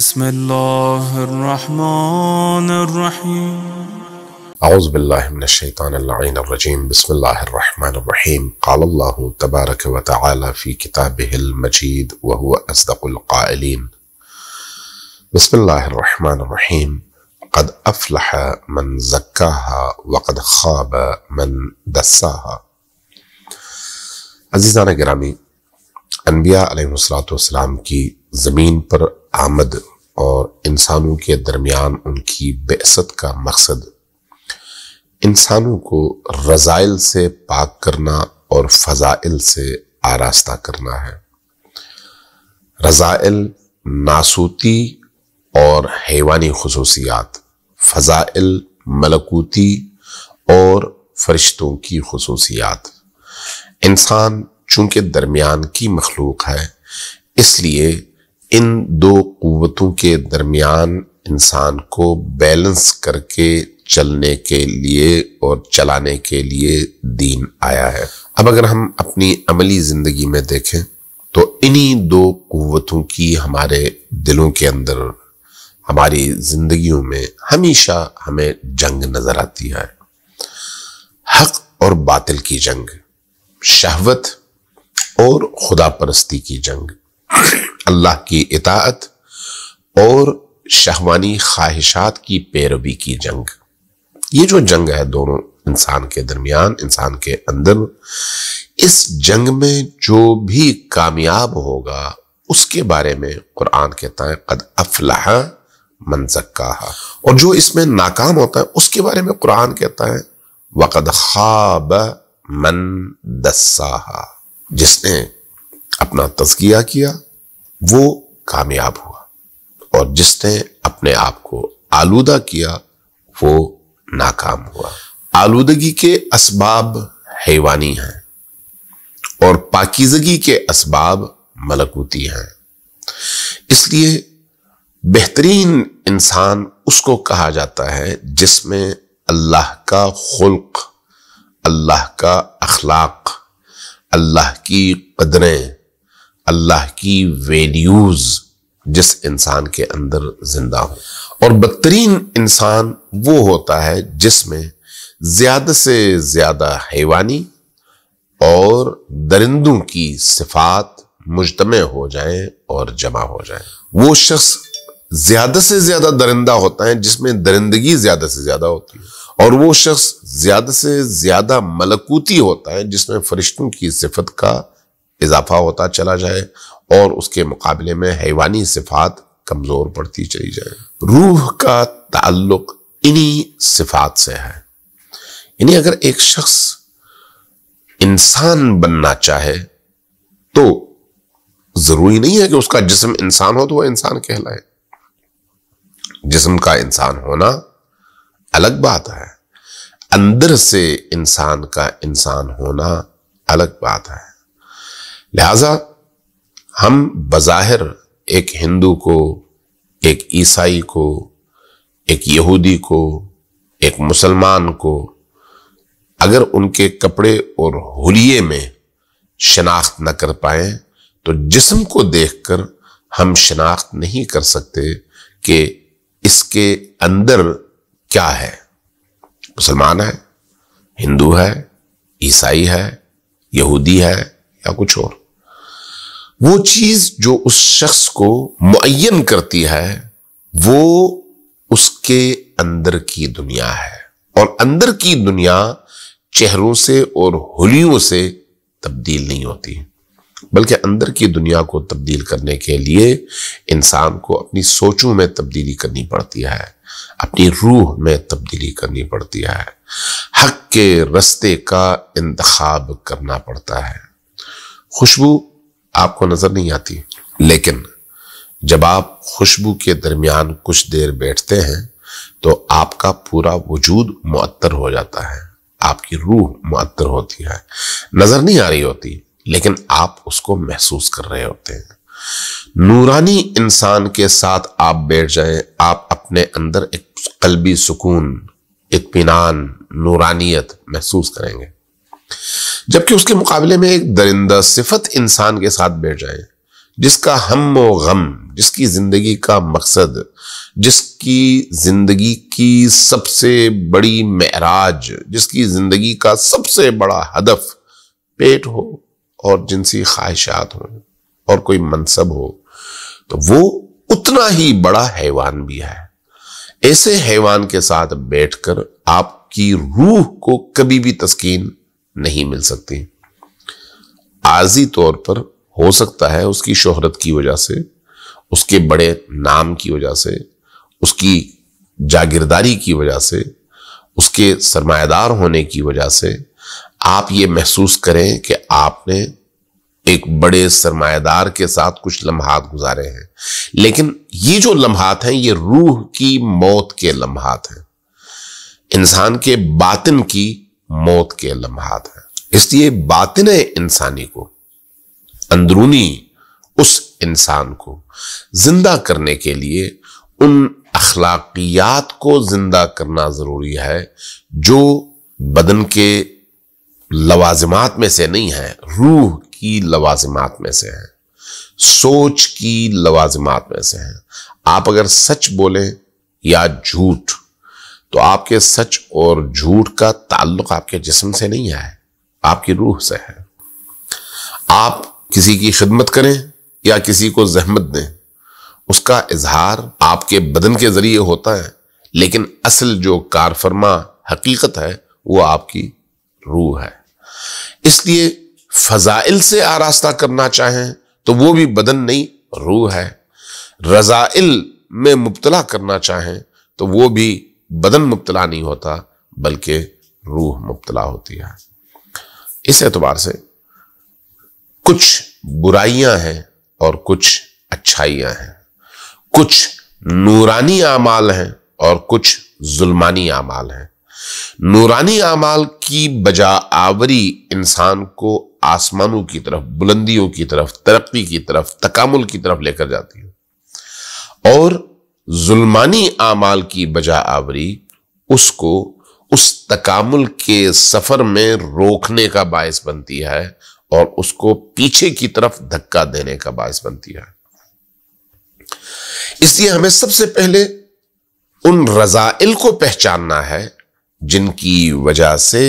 بسم الله الرحمن الرحيم. أعوذ بالله من الشيطان اللعين الرجيم. بسم الله الرحمن الرحيم. قال الله تبارك وتعالى في كتابه المجيد وهو أصدق القائلين. بسم الله الرحمن الرحيم. قد أفلح من زكاها وقد خاب من دساها. عزیزان گرامی، انبیاء علیہ السلام کی زمین پر آمد اور انسانوں کے درمیان ان کی بعثت کا مقصد انسانوں کو رذائل سے پاک کرنا اور فضائل سے آراستہ کرنا ہے۔ رذائل ناسوتی اور حیوانی خصوصیات، فضائل ملکوتی اور فرشتوں کی خصوصیات۔ انسان چونکہ درمیان کی مخلوق ہے، اس لیے ان دو قوتوں کے درمیان انسان کو بیلنس کر کے چلنے کے لیے اور چلانے کے لیے دین آیا ہے۔ اب اگر ہم اپنی عملی زندگی میں دیکھیں تو انہی دو قوتوں کی ہمارے دلوں کے اندر، ہماری زندگیوں میں ہمیشہ ہمیں جنگ نظر آتی ہے۔ حق اور باطل کی جنگ، شہوت اور خدا پرستی کی جنگ، اللہ کی اطاعت اور شہوانی خواہشات کی پیروی کی جنگ۔ یہ جو جنگ ہے دونوں انسان کے درمیان، انسان کے اندر، اس جنگ میں جو بھی کامیاب ہوگا اس کے بارے میں قرآن کہتا ہے قد افلح من زکاہا، اور جو اس میں ناکام ہوتا ہے اس کے بارے میں قرآن کہتا ہے وقد خاب من دساہا۔ جس نے اپنا تزکیہ کیا وہ کامیاب ہوا، اور جس نے اپنے آپ کو آلودہ کیا وہ ناکام ہوا۔ آلودگی کے اسباب حیوانی ہیں اور پاکیزگی کے اسباب ملکوتی ہیں۔ اس لیے بہترین انسان اس کو کہا جاتا ہے جس میں اللہ کا خلق، اللہ کا اخلاق، اللہ کی قدریں، اللہ کی ویلیوز جس انسان کے اندر زندہ ہوں۔ اور بدترین انسان وہ ہوتا ہے جس میں زیادہ سے زیادہ حیوانی اور درندوں کی صفات مجتمع ہو جائیں اور جمع ہو جائیں۔ وہ شخص زیادہ سے زیادہ درندہ ہوتا ہے جس میں درندگی زیادہ سے زیادہ ہوتی ہے، اور وہ شخص زیادہ سے زیادہ ملکوتی ہوتا ہے جس میں فرشتوں کی صفت کا اضافہ ہوتا چلا جائے اور اس کے مقابلے میں حیوانی صفات کمزور پڑتی چلی جائے۔ روح کا تعلق انہی صفات سے ہے۔ یعنی اگر ایک شخص انسان بننا چاہے تو ضروری نہیں ہے کہ اس کا جسم انسان ہو تو وہ انسان کہلائے۔ جسم کا انسان ہونا الگ بات ہے، اندر سے انسان کا انسان ہونا الگ بات ہے۔ لہذا ہم بظاہر ایک ہندو کو، ایک عیسائی کو، ایک یہودی کو، ایک مسلمان کو اگر ان کے کپڑے اور حلیے میں شناخت نہ کر پائیں تو جسم کو دیکھ کر ہم شناخت نہیں کر سکتے کہ اس کے اندر کیا ہے۔ مسلمان ہے، ہندو ہے، عیسائی ہے، یہودی ہے یا کچھ اور۔ وہ چیز جو اس شخص کو معین کرتی ہے وہ اس کے اندر کی دنیا ہے، اور اندر کی دنیا چہروں سے اور حلیوں سے تبدیل نہیں ہوتی، بلکہ اندر کی دنیا کو تبدیل کرنے کے لیے انسان کو اپنی سوچوں میں تبدیلی کرنی پڑتی ہے، اپنی روح میں تبدیلی کرنی پڑتی ہے، حق کے رستے کا انتخاب کرنا پڑتا ہے۔ خوشبو آپ کو نظر نہیں آتی، لیکن جب آپ خوشبو کے درمیان کچھ دیر بیٹھتے ہیں تو آپ کا پورا وجود معطر ہو جاتا ہے، آپ کی روح معطر ہوتی ہے، نظر نہیں آ رہی ہوتی لیکن آپ اس کو محسوس کر رہے ہوتے ہیں۔ نورانی انسان کے ساتھ آپ بیٹھ جائیں، آپ اپنے اندر ایک قلبی سکون، اطمینان، نورانیت محسوس کریں گے۔ جبکہ اس کے مقابلے میں ایک درندہ صفت انسان کے ساتھ بیٹھ جائیں جس کا ہم و غم، جس کی زندگی کا مقصد، جس کی زندگی کی سب سے بڑی معراج، جس کی زندگی کا سب سے بڑا ہدف پیٹ ہو اور جنسی خواہشات ہوں اور کوئی منصب ہو، تو وہ اتنا ہی بڑا حیوان بھی ہے۔ ایسے حیوان کے ساتھ بیٹھ کر آپ کی روح کو کبھی بھی تسکین نہیں مل سکتی۔ عارضی طور پر ہو سکتا ہے اس کی شہرت کی وجہ سے، اس کے بڑے نام کی وجہ سے، اس کی جاگیرداری کی وجہ سے، اس کے سرمایہ دار ہونے کی وجہ سے آپ یہ محسوس کریں کہ آپ نے ایک بڑے سرمایہ دار کے ساتھ کچھ لمحات گزارے ہیں، لیکن یہ جو لمحات ہیں یہ روح کی موت کے لمحات ہیں، انسان کے باطن کی موت کے لمحات ہیں۔ اس لیے باطن انسانی کو، اندرونی اس انسان کو زندہ کرنے کے لیے ان اخلاقیات کو زندہ کرنا ضروری ہے جو بدن کے لوازمات میں سے نہیں ہیں، روح کی لوازمات میں سے ہیں، سوچ کی لوازمات میں سے ہیں۔ آپ اگر سچ بولیں یا جھوٹ، تو آپ کے سچ اور جھوٹ کا تعلق آپ کے جسم سے نہیں ہے، آپ کی روح سے ہے۔ آپ کسی کی خدمت کریں یا کسی کو زحمت دیں، اس کا اظہار آپ کے بدن کے ذریعے ہوتا ہے، لیکن اصل جو کارفرما حقیقت ہے وہ آپ کی روح ہے۔ اس لیے فضائل سے آراستہ کرنا چاہیں تو وہ بھی بدن نہیں، روح ہے۔ رذائل میں مبتلا کرنا چاہیں تو وہ بھی بدن مبتلا نہیں ہوتا بلکہ روح مبتلا ہوتی ہے۔ اس اعتبار سے کچھ برائیاں ہیں اور کچھ اچھائیاں ہیں، کچھ نورانی اعمال ہیں اور کچھ ظلمانی اعمال ہیں۔ نورانی اعمال کی بجا آوری انسان کو آسمانوں کی طرف، بلندیوں کی طرف، ترقی کی طرف، تکامل کی طرف لے کر جاتی ہے، اور ظلمانی اعمال کی بجا آوری اس کو اس تکامل کے سفر میں روکنے کا باعث بنتی ہے اور اس کو پیچھے کی طرف دھکا دینے کا باعث بنتی ہے۔ اس لیے ہمیں سب سے پہلے ان رذائل کو پہچاننا ہے جن کی وجہ سے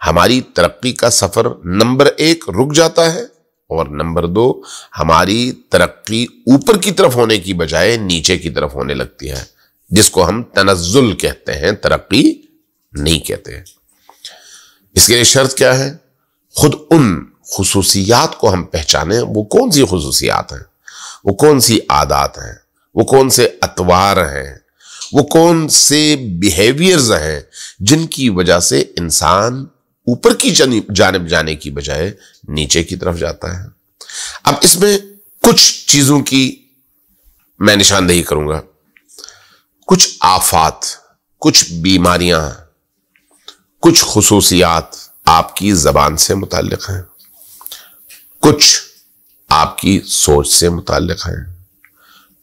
ہماری ترقی کا سفر نمبر 1 رک جاتا ہے، اور نمبر 2 ہماری ترقی اوپر کی طرف ہونے کی بجائے نیچے کی طرف ہونے لگتی ہے، جس کو ہم تنزل کہتے ہیں، ترقی نہیں کہتے۔ اس کے لیے شرط کیا ہے؟ خود ان خصوصیات کو ہم پہچانیں۔ وہ کون سی خصوصیات ہیں؟ وہ کون سی عادات ہیں؟ وہ کون سے اطوار ہیں؟ وہ کون سے بیہیویئرز ہیں جن کی وجہ سے انسان اوپر کی جانب جانے کی بجائے نیچے کی طرف جاتا ہے؟ اب اس میں کچھ چیزوں کی میں نشاندہی کروں گا۔ کچھ آفات، کچھ بیماریاں، کچھ خصوصیات آپ کی زبان سے متعلق ہیں، کچھ آپ کی سوچ سے متعلق ہیں،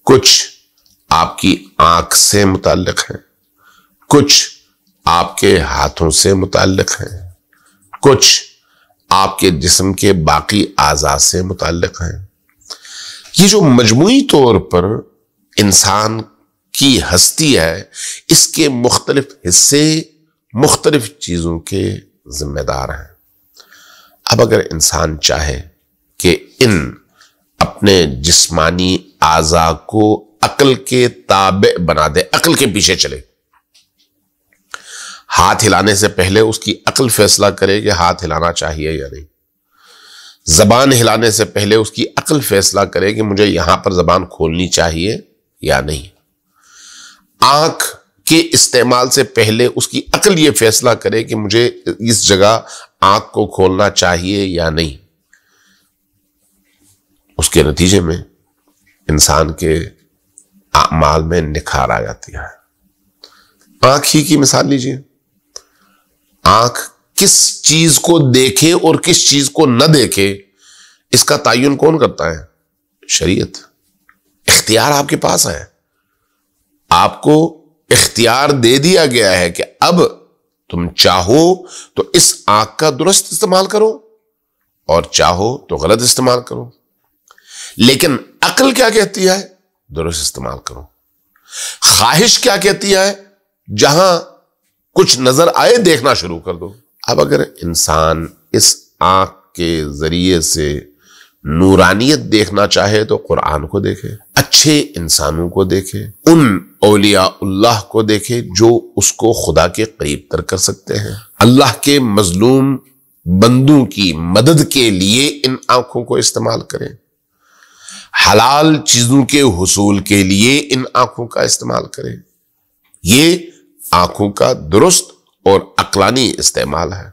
کچھ آپ کی آنکھ سے متعلق ہیں، کچھ آپ کے ہاتھوں سے متعلق ہیں، کچھ آپ کے جسم کے باقی اعضاء سے متعلق ہیں۔ یہ جو مجموعی طور پر انسان کی ہستی ہے، اس کے مختلف حصے مختلف چیزوں کے ذمہ دار ہیں۔ اب اگر انسان چاہے کہ ان اپنے جسمانی اعضاء کو عقل کے تابع بنا دے، عقل کے پیچھے چلے، ہاتھ ہلانے سے پہلے اس کی عقل فیصلہ کرے کہ ہاتھ ہلانا چاہیے یا نہیں، زبان ہلانے سے پہلے اس کی عقل فیصلہ کرے کہ مجھے یہاں پر زبان کھولنی چاہیے یا نہیں، آنکھ کے استعمال سے پہلے اس کی عقل یہ فیصلہ کرے کہ مجھے اس جگہ آنکھ کو کھولنا چاہیے یا نہیں، اس کے نتیجے میں انسان کے اعمال میں نکھار آ جاتی ہے۔ آنکھ ہی کی مثال لیجیے، آنکھ کس چیز کو دیکھے اور کس چیز کو نہ دیکھے، اس کا تعین کون کرتا ہے؟ شریعت۔ اختیار آپ کے پاس ہے، آپ کو اختیار دے دیا گیا ہے کہ اب تم چاہو تو اس آنکھ کا درست استعمال کرو اور چاہو تو غلط استعمال کرو۔ لیکن عقل کیا کہتی ہے؟ درست استعمال کرو۔ خواہش کیا کہتی ہے؟ جہاں کچھ نظر آئے دیکھنا شروع کر دو۔ اب اگر انسان اس آنکھ کے ذریعے سے نورانیت دیکھنا چاہے تو قرآن کو دیکھے، اچھے انسانوں کو دیکھے، ان اولیاء اللہ کو دیکھے جو اس کو خدا کے قریب تر کر سکتے ہیں۔ اللہ کے مظلوم بندوں کی مدد کے لیے ان آنکھوں کو استعمال کریں، حلال چیزوں کے حصول کے لیے ان آنکھوں کا استعمال کریں۔ یہ آنکھوں کا درست اور عقلانی استعمال ہے۔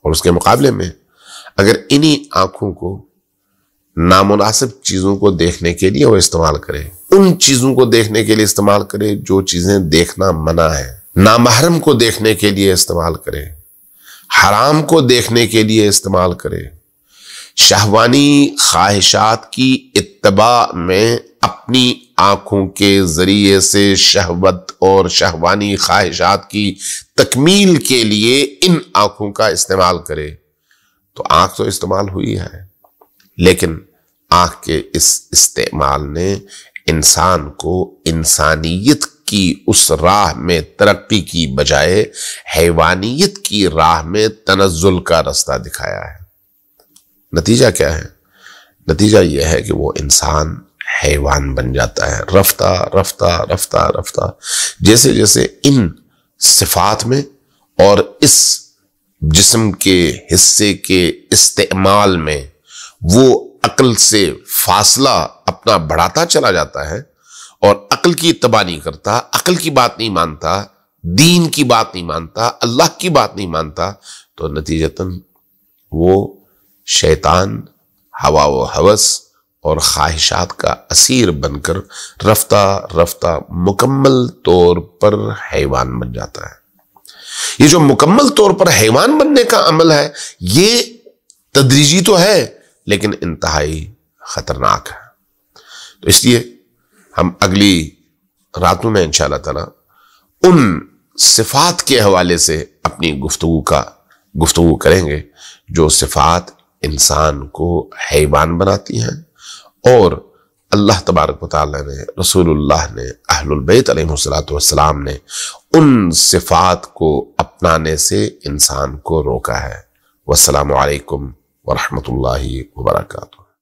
اور اس کے مقابلے میں اگر انہی آنکھوں کو نامناسب چیزوں کو دیکھنے کے لیے وہ استعمال کرے، ان چیزوں کو دیکھنے کے لیے استعمال کرے جو چیزیں دیکھنا منع ہے، نامحرم کو دیکھنے کے لیے استعمال کرے، حرام کو دیکھنے کے لیے استعمال کرے، شہوانی خواہشات کی اتباع میں اپنی آنکھوں کے ذریعے سے شہوت اور شہوانی خواہشات کی تکمیل کے لیے ان آنکھوں کا استعمال کرے، تو آنکھ تو استعمال ہوئی ہے، لیکن آنکھ کے اس استعمال نے انسان کو انسانیت کی اس راہ میں ترقی کی بجائے حیوانیت کی راہ میں تنزل کا رستہ دکھایا ہے۔ نتیجہ کیا ہے؟ نتیجہ یہ ہے کہ وہ انسان حیوان بن جاتا ہے، رفتہ رفتہ رفتہ رفتہ، جیسے جیسے ان صفات میں اور اس جسم کے حصے کے استعمال میں وہ عقل سے فاصلہ اپنا بڑھاتا چلا جاتا ہے اور عقل کی اتباع نہیں کرتا، عقل کی بات نہیں مانتا، دین کی بات نہیں مانتا، اللہ کی بات نہیں مانتا، تو نتیجتاً وہ شیطان، ہوا و ہوس اور خواہشات کا اسیر بن کر رفتہ رفتہ مکمل طور پر حیوان بن جاتا ہے۔ یہ جو مکمل طور پر حیوان بننے کا عمل ہے یہ تدریجی تو ہے لیکن انتہائی خطرناک ہے۔ تو اس لیے ہم اگلی راتوں میں انشاءاللہ تعالی ان صفات کے حوالے سے اپنی گفتگو کریں گے جو صفات انسان کو حیوان بناتی ہیں، اور اللہ تبارک و تعالی نے، رسول اللہ نے، اہل البیت علیہ السلام نے ان صفات کو اپنانے سے انسان کو روکا ہے۔ والسلام علیکم ورحمۃ اللہ وبرکاتہ۔